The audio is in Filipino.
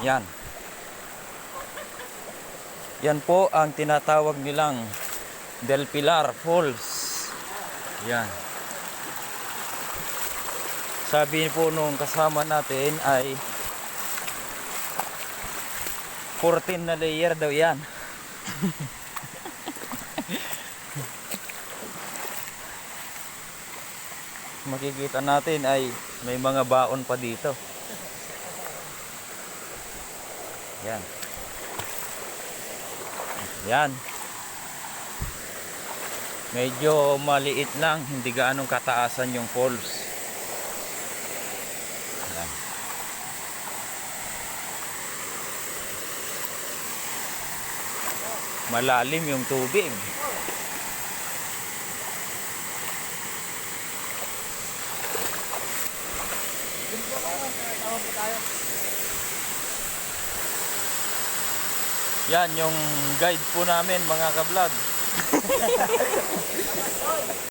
Yan. Yan po ang tinatawag nilang Del Pilar Falls. Yan. Sabi po nung kasama natin ay 14 na layer daw yan. Makikita natin ay may mga baon pa dito. Yan. Yan. Medyo maliit lang, hindi gaanong kataasan yung falls. Yan. Malalim yung tubig. Yan yung guide po namin mga ka-vlog.